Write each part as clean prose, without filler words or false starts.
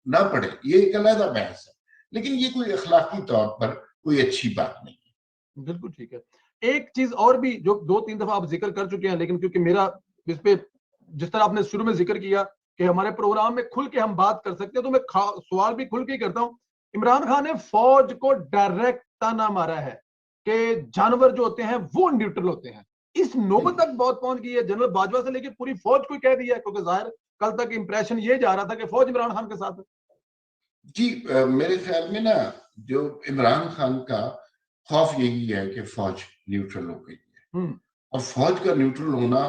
نہ پڑھے یہ ایک علیحدہ بحث ہے، لیکن یہ کوئی اخلاقی طور پر کوئی اچھی بات نہیں ہے۔ بالکل ٹھیک ہے۔ ایک چیز اور بھی جو 2-3 دفعہ آپ ذکر کر چکے ہیں، لیکن کیونکہ میرا اس پہ جس طرح آپ نے شروع میں ذکر کیا کہ ہمارے پروگرام میں کھل کے ہم بات کر سکتے ہیں، تو میں سوال بھی کھل کے ہی کرتا ہوں۔ عمران خان نے فوج کو ڈائریکٹ تانا مارا ہے کہ جانور جو ہوتے ہیں وہ نیوٹرل ہوتے ہیں، اس نوبت تک بہت پہنچ گئی ہے، جنرل باجوہ سے لے کے پوری فوج کو کہہ دیا ہے، کیونکہ ظاہر کل تک امپریشن یہ جا رہا تھا کہ فوج عمران خان کے ساتھ ہے۔ جی میرے خیال میں نا جو عمران خان کا خوف یہی ہے کہ فوج نیوٹرل ہو گئی ہے، اور فوج کا نیوٹرل ہونا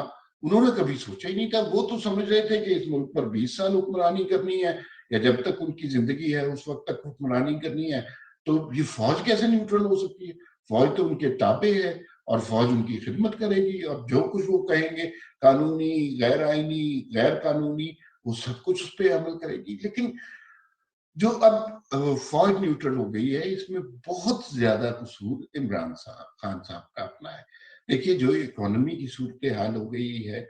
انہوں نے کبھی سوچا ہی نہیں تھا۔ وہ تو سمجھ رہے تھے کہ اس ملک پر 20 سال حکمرانی کرنی ہے، یا جب تک ان کی زندگی ہے اس وقت تک حکمرانی کرنی ہے، تو یہ فوج کیسے نیوٹرل ہو سکتی ہے؟ فوج تو ان کے تابع ہے اور فوج ان کی خدمت کرے گی، اور جو کچھ وہ کہیں گے قانونی، غیر آئینی، غیر قانونی، وہ سب کچھ اس پہ عمل کرے گی۔ لیکن جو اب فوج نیوٹرل ہو گئی ہے، اس میں بہت زیادہ قصور عمران خان صاحب کا اپنا ہے۔ دیکھیے جو اکانومی کی صورتحال ہو گئی ہے،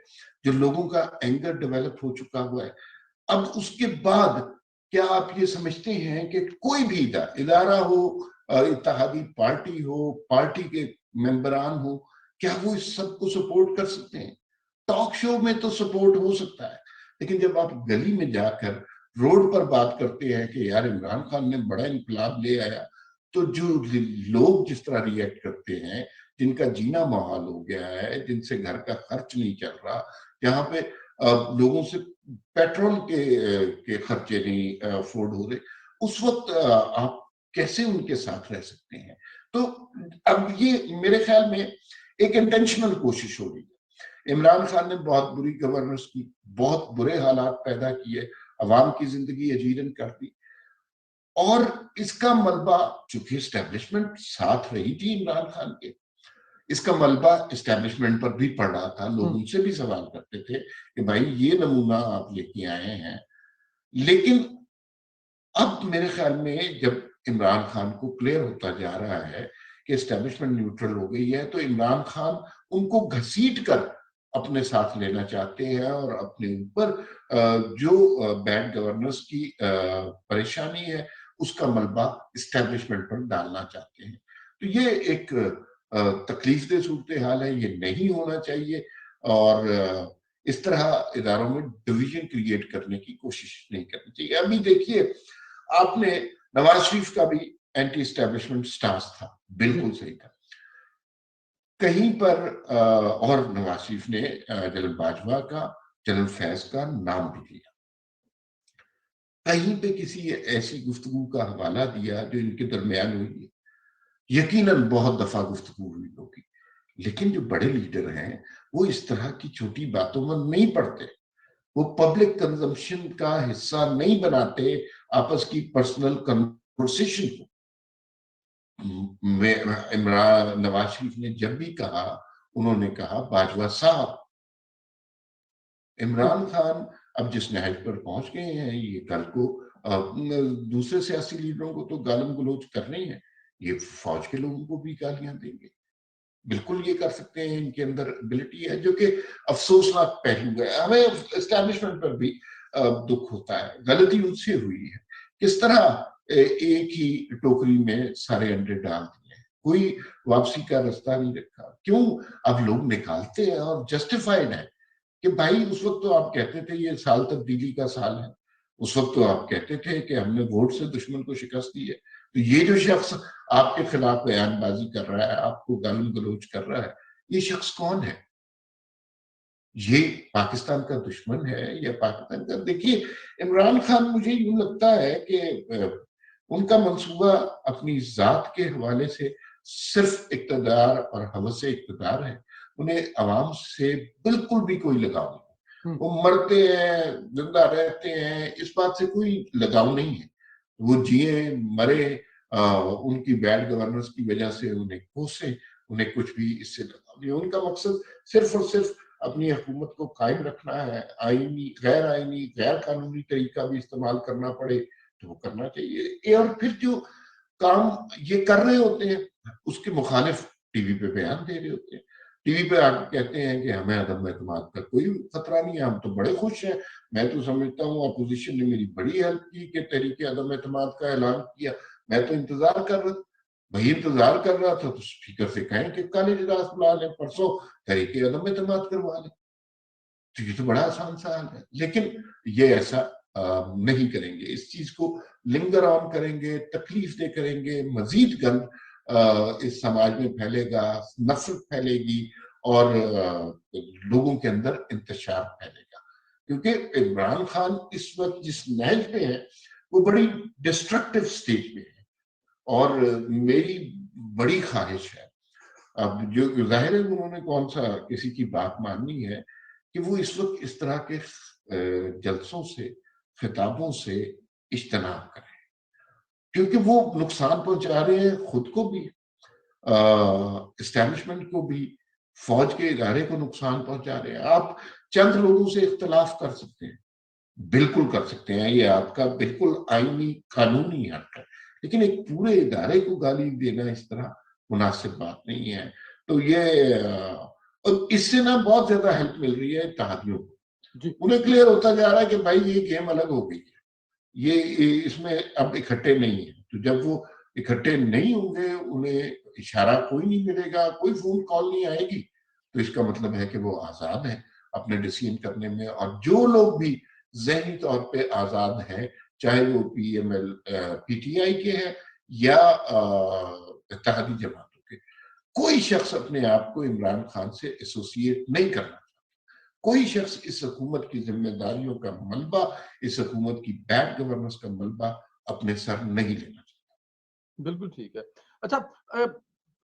جو لوگوں کا اینگر ڈیولپ ہو چکا ہوا ہے، اب اس کے بعد کیا آپ یہ سمجھتے ہیں کہ کوئی بھی ادارہ ہو، اتحادی پارٹی ہو، پارٹی کے ممبران ہو، کیا وہ اس سب کو سپورٹ کر سکتے ہیں؟ ٹاک شو میں تو سپورٹ ہو سکتا ہے، لیکن جب آپ گلی میں جا کر روڈ پر بات کرتے ہیں کہ یار عمران خان نے بڑا انقلاب لے آیا، تو جو لوگ جس طرح ری ایکٹ کرتے ہیں، جن کا جینا محال ہو گیا ہے، جن سے گھر کا خرچ نہیں چل رہا، جہاں پہ لوگوں سے پیٹرول کے خرچے نہیں افورڈ ہو رہے، اس وقت آپ کیسے ان کے ساتھ رہ سکتے ہیں؟ تو اب یہ میرے خیال میں ایک انٹینشنل کوشش ہو رہی ہے۔ عمران خان نے بہت بری گورننس کی، بہت برے حالات پیدا کیے، عوام کی زندگی اجیرن کر دی، اور اس کا ملبہ چونکہ اسٹیبلشمنٹ ساتھ رہی تھی عمران خان کے، اس کا ملبہ اسٹیبلشمنٹ پر بھی پڑ رہا تھا۔ لوگ ان سے بھی سوال کرتے تھے کہ بھائی یہ نمونہ آپ لے کے آئے ہیں، لیکن اب میرے خیال میں جب عمران خان کو کلیئر ہوتا جا رہا ہے کہ اسٹیبلشمنٹ نیوٹرل ہو گئی ہے، تو عمران خان ان کو گھسیٹ کر اپنے ساتھ لینا چاہتے ہیں، اور اپنے اوپر جو بیڈ گورننس کی پریشانی ہے اس کا ملبہ اسٹیبلشمنٹ پر ڈالنا چاہتے ہیں۔ تو یہ ایک تکلیف دہ صورتحال ہے، یہ نہیں ہونا چاہیے، اور اس طرح اداروں میں ڈویژن کریٹ کرنے کی کوشش نہیں کرنی چاہیے۔ ابھی دیکھیے آپ نے نواز شریف کا بھی اینٹی اسٹیبلشمنٹ سٹانس تھا، بالکل صحیح تھا۔ کہیں پر اور نواز شریف نے جنرل باجوہ کا، جنرل فیض کا نام بھی لیا، کہیں پہ کسی ایسی گفتگو کا حوالہ دیا جو ان کے درمیان ہوئی ہے؟ یقیناً بہت دفعہ گفتگو ہوئی ہوگی، لیکن جو بڑے لیڈر ہیں وہ اس طرح کی چھوٹی باتوں میں نہیں پڑتے، وہ پبلک کنزمپشن کا حصہ نہیں بناتے آپس کی پرسنل کنورسیشن کو۔ نواز شریف نے جب بھی کہا، انہوں نے کہا باجوہ صاحب۔ عمران خان اب جس نہج پر پہنچ گئے ہیں، یہ کل کو دوسرے سیاسی لیڈروں کو تو گالم گلوچ کرنے ہیں، یہ فوج کے لوگوں کو بھی گالیاں دیں گے، بالکل یہ کر سکتے ہیں، ان کے اندر ابیلٹی ہے، جو کہ افسوسناک پہلو ہے۔ ہمیں اسٹیبلشمنٹ پر بھی دکھ ہوتا ہے، غلطی ان سے ہوئی ہے، کس طرح ایک ہی ٹوکری میں سارے انڈے ڈال دیے ہیں، کوئی واپسی کا رستہ نہیں رکھا۔ کیوں اب لوگ نکالتے ہیں اور جسٹیفائڈ ہے کہ بھائی اس وقت تو آپ کہتے تھے یہ سال تبدیلی کا سال ہے، اس وقت تو آپ کہتے تھے کہ ہم نے ووٹ سے دشمن کو شکست دی ہے، تو یہ جو شخص آپ کے خلاف بیان بازی کر رہا ہے، آپ کو گالم گلوچ کر رہا ہے، یہ شخص کون ہے؟ یہ پاکستان کا دشمن ہے یا پاکستان کا؟ دیکھیے عمران خان مجھے یوں لگتا ہے کہ ان کا منصوبہ اپنی ذات کے حوالے سے صرف اقتدار اور ہوس اقتدار ہے، انہیں عوام سے بالکل بھی کوئی لگاؤ نہیں، وہ مرتے ہیں زندہ رہتے ہیں، اس بات سے کوئی لگاؤ نہیں ہے، وہ جیے مرے ان کی بیڈ گورننس کی وجہ سے انہیں کوسیں، انہیں کچھ بھی اس سے لگاؤ نہیں، ان کا مقصد صرف اور صرف اپنی حکومت کو قائم رکھنا ہے، آئینی غیر قانونی طریقہ بھی استعمال کرنا پڑے تو وہ کرنا چاہیے، اور پھر جو کام یہ کر رہے ہوتے ہیں اس کے مخالف ٹی وی پہ بیان دے رہے ہوتے ہیں۔ ٹی وی پہ آ کے کہتے ہیں کہ ہمیں عدم اعتماد کا کوئی خطرہ نہیں ہے, ہم تو بڑے خوش ہیں. میں تو سمجھتا ہوں اپوزیشن نے میری بڑی ہیلپ کی کہ تحریک عدم اعتماد کا اعلان کیا. میں تو انتظار کر رہا تھا, وہی انتظار کر رہا تھا تو اسپیکر سے کہیں کہ کل اجلاس بلا لیں, پرسوں تحریک عدم اعتماد کروا لیں. تو یہ تو بڑا آسان سوال ہے, لیکن یہ ایسا نہیں کریں گے. اس چیز کو لنگر آن کریں گے, تکلیف دے کریں گے, مزید گند اس سماج میں پھیلے گا, نفرت پھیلے گی اور لوگوں کے اندر انتشار پھیلے گا. کیونکہ عمران خان اس وقت جس نہج پہ ہے وہ بڑی ڈسٹرکٹیو سٹیج میں ہے, اور میری بڑی خواہش ہے, اب جو ظاہر ہے انہوں نے کون سا کسی کی بات ماننی ہے, کہ وہ اس وقت اس طرح کے جلسوں سے, خطابوں سے اجتناب کریں, کیونکہ وہ نقصان پہنچا رہے ہیں خود کو بھی, اسٹیبلشمنٹ کو بھی, فوج کے ادارے کو نقصان پہنچا رہے ہیں. آپ چند لوگوں سے اختلاف کر سکتے ہیں, بالکل کر سکتے ہیں, یہ آپ کا بالکل آئینی قانونی حق ہے, لیکن ایک پورے ادارے کو گالی دینا اس طرح مناسب بات نہیں ہے. تو یہ اس سے نا بہت زیادہ ہیلپ مل رہی ہے اتحادیوں کو, انہیں کلیئر ہوتا جا رہا ہے کہ بھائی یہ گیم الگ ہو گئی ہے, یہ اس میں اب اکٹھے نہیں ہیں. تو جب وہ اکٹھے نہیں ہوں گے, انہیں اشارہ کوئی نہیں ملے گا, کوئی فون کال نہیں آئے گی, تو اس کا مطلب ہے کہ وہ آزاد ہیں اپنے ڈیسیژن کرنے میں. اور جو لوگ بھی ذہنی طور پہ آزاد ہیں, چاہے وہ P M L P T I کے ہیں یا اتحادی جماعتوں کے, کوئی شخص اپنے آپ کو عمران خان سے ایسوسیٹ نہیں کرنا چاہتا. کوئی شخص اس حکومت کی ذمہ داریوں کا ملبہ, اس حکومت کی بیڈ گورننس کا ملبہ اپنے سر نہیں لینا چاہتا. بالکل ٹھیک ہے. اچھا